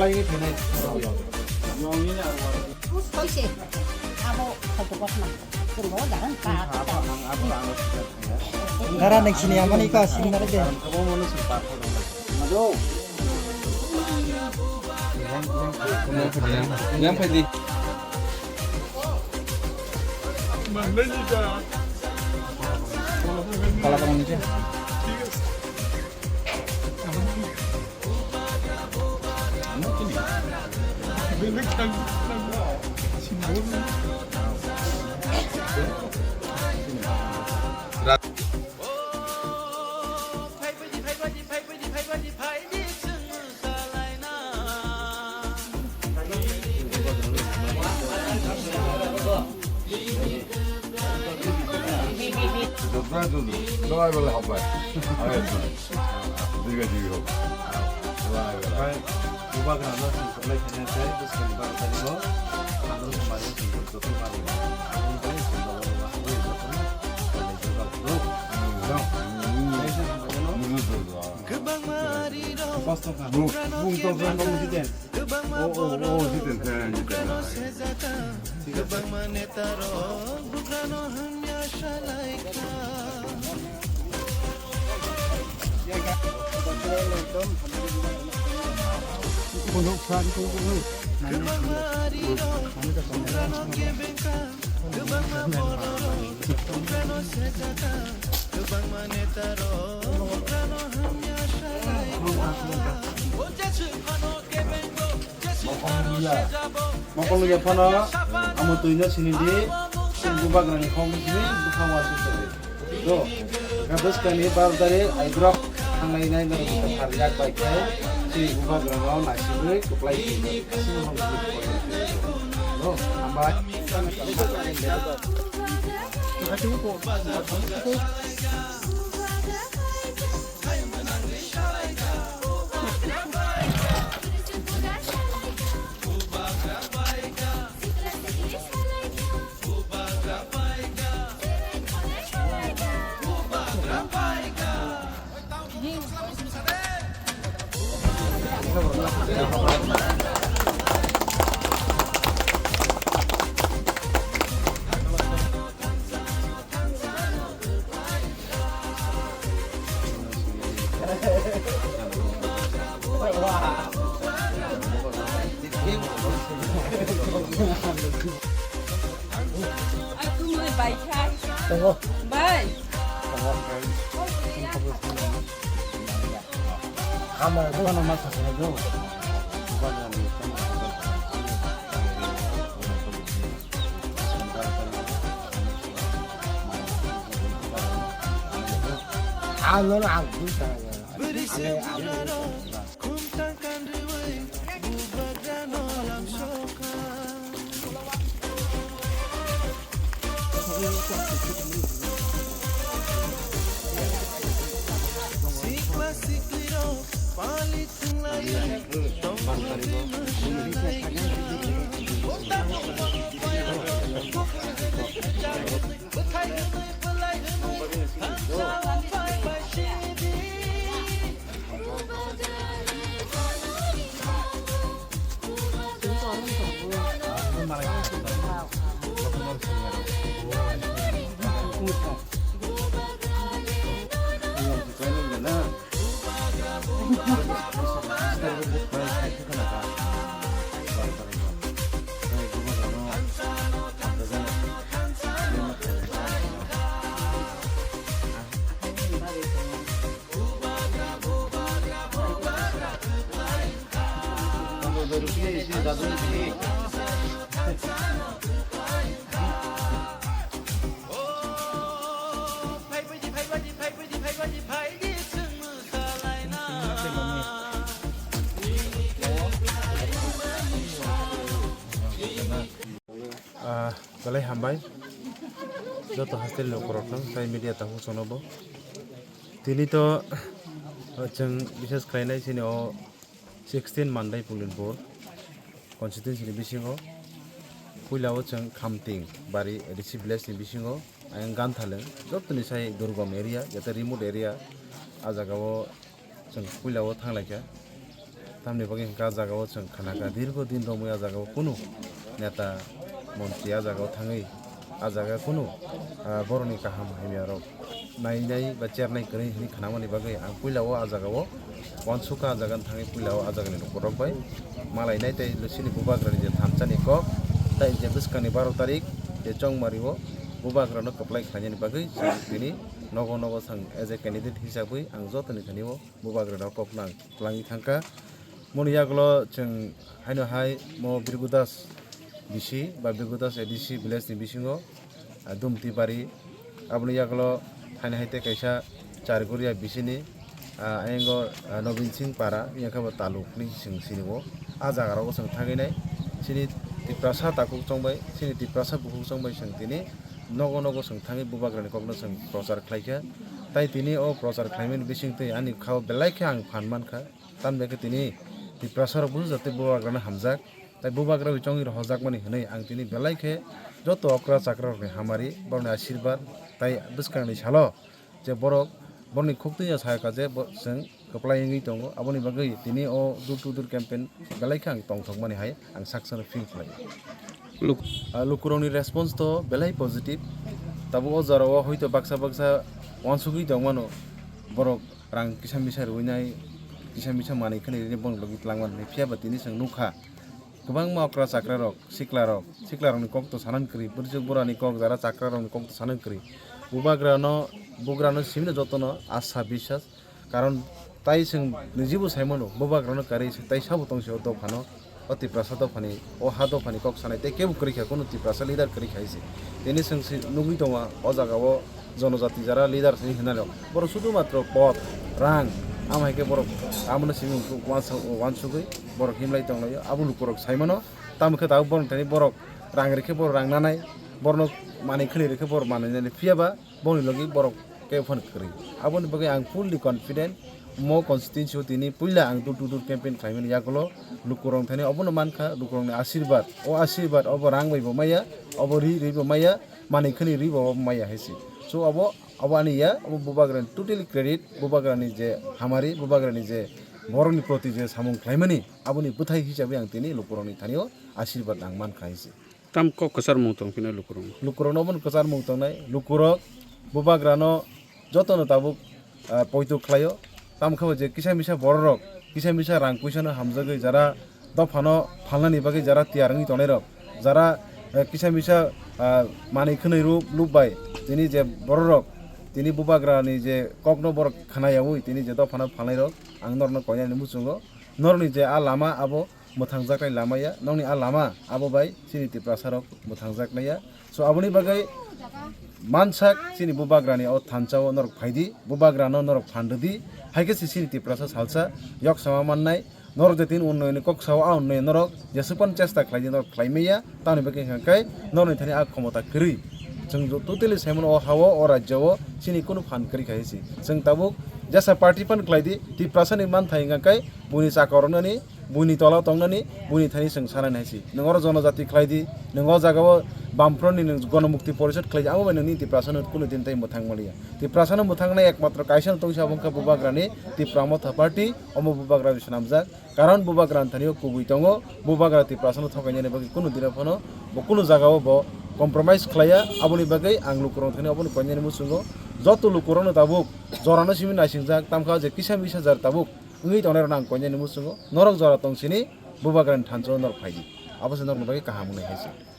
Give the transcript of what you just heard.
apply fenai Sih, abo satu kos mah. Kurbo jangan tak. Gara nek sini aman ika sini nare deh. kamu mau sempat madu yang pedi kalau kamu ini Давай boleh apa? Ayo, tiga tiga. ubah kerana apply fenai saya terus kedua tadi lo harus kembali untuk tutup kali ini paling sudah Untuk saat itu Mokol ya pano, amu tuinya sini di sungguh bagian home sini bukan wasit tadi. Do, kabus kani baru tadi airdrop hangai nai dari kita karya baiknya si buka gerangan nasi beri keplay sini home sini. Do, ambak. kita cukup. Aku mau baik kan? Tunggu. Baik. Kamu itu kan nama saya itu. Alur aku saya. Balai hambai, joto hostel lo korotong, saya media tahu sonobo. Tini to, jeng bisa sekali sini o 16 Mandai Pulinpur, konstitusi ni bisingo, pulau jeng Kamting, bari edisi village ni bisingo, ayang ganthalen, joto ni saya Durgam area, jatuh remote area, aja kau jeng pulau thang lagi, tamni bagi hingka jagao chang khanaka dirgo din romui a jagao kunu neta mantri a jagao thangai a jaga kunu boroni kaham haimya rok nainai ba chernai kani hini khanamani bagai ang puilao a jagao wansuka a jagan thangai puilao a jagani nokorok bai malai nai tai lusini bubagrani je thamchani kok tai je biskani 12 tarik je chongmario bubagrano kaplai khainani bagai tini nogo nogo sang as a candidate hisabai ang jotoni thanio bubagrano koknang plangi thangka moni yaglo chung haino hai mo birgudas bisi ba birgudas edisi village ni bisingo dumti bari abni yaglo haino haite kaisa charguria bisini ayengo nobin singh para yakaba taluk ni sing siniwo a jaga ro sang thaginai sini tiprasa takuk chongbai sini tiprasa buhu chongbai sang tini nogo nogo sang thangi bubagrani kokno sang prochar khlaika tai tini o prochar khlaimen bising tei ani khao belaikha ang phanman kha tanbeke tini tiprasa ro buhu jate bubagrani hamjak tai bubagra chongi ro hojak mani hinai ang tini belaikhe joto okra chakra ro hamari borni ashirwad tai biskangni salo je borok borni khuktiya sayaka je sing kaplaingi tongo aboni bagai tini o dur to dur campaign belaikha ang tongthokmani hai ang saksana feel khlai lukuroni response to belai positive tabo o jarao hoito baksa baksa wansugui dongmano borok rang kisam bisa ruinai kisam bisa manai khani re bon logi tlangman ne phiaba tini sang nukha gobang ma okra chakra rok siklarok ni kok to sanan kri burjuk borani kok jara chakra rok ni kok to sanan kri bugrano simne jotono asa বিশ্বাস karon tai sing nijibu saimono bubagrano kari tai sabu tongsi o dofano অতি প্রাসাদ funny ও হাদ funny cock সানাই তে কেবু করি খা কোনো তি প্রাসাদ leader করি খাইছে তেনি সং নুগি দমা ও জাগাও জনজাতি যারা লিডার সই হিনালো বড় শুধুমাত্র পথ রাং আমাইকে বড় আমনে সিমি ওয়ান সুগই বড় হিমলাই তংলাই আবুল করক সাইমানো তামকে দাও বড় তানি বড় রাং রেখে বড় রাং নানাই বড় মানি খলি রেখে বড় মানাইনে ফিয়াবা বনি লগি বড় কে ফোন করি আবনি বগে আং fully confident mo constituency tini puila ang dur campaign khlaimen yakolo lukurong thani obono mankha lukurong ni ashirwad o ashirwad obo rangbai bo maya obo ri bo maya mani khani ri bo maya haisi so obo ani ya obo bubagrani totally credit bubagrani je hamari bubagrani je boroni proti je samung khlaimani aboni buthai hisabe ang tini lukurong ni thanio ashirwad ang mankha haisi tam ko kasar mutong pina lukurong obon kasar mutong nai lukurok bubagrano jotono tabuk poito khlayo tamkhabo je kisa misa borok kisa misa rang puisano hamjagoi jara dofano phalnani bagi jara tiarangi tonairok jara kisa misa mani khonai lubbai tini je borok tini bubagrani je kokno borok khanayawui tini je dofano phalnairok ang norno koyani musungo norni je a lama abo muthangjaknai lamaya nongni a lama abo bai sini tiprasarok muthangjaknaya so aboni bagai mansak sini bubagrani o thanchao norok phaidi bubagrano norok phandedi haike sini tiprasa salsa yok sama mannai norok je tin unnayoni kok sawa a unnayoni norok jesupan chesta khlaidi norok khlaimeya tani beke hangkai norni thani a khomota kri जों totally saimon o hawo o rajyo sini kono phan kri khaisi जों tabuk jasa party pan khlaidi tiprasa ni man thainga kai buni chakornani buni tola tongnani buni thani sing sanan haisi nongor jonojati khlaidi nongo jagao বামফ্রন্টনি গণমুক্তি পরিষদ খাই আমো ননি তিপ্রাসানো কোনো দিন তাই মথাং মলিয়া তিপ্রাসানো মথাংনাই একমাত্র কাইসান তংসা বংকা বুবাগ্রানি Tipra Motha party অম বুবাগ্রা বিশনামজাক কারণ বুবাগ্রান থানিও কুবুই দङ বুবাগ্রা তিপ্রাসানো থকাইনে বাকি কোনো দিন ফনো কোনো জায়গাও ব কম্প্রোমাইজ খাইয়া আবনি বাকি আং লুকুরং থানি আবনি কইনে মুসুঙ্গো যত লুকুরং তাবুক জরানো সিমি নাইসিংজাক তামখা যে কিসা মিসা জার তাবুক উই তনের নাং কইনে মুসুঙ্গো নরক জরা তংসিনি বুবাগ্রান থানচো নরক ফাইদি আবসে নরক বাকি কাহামুনে হাইছে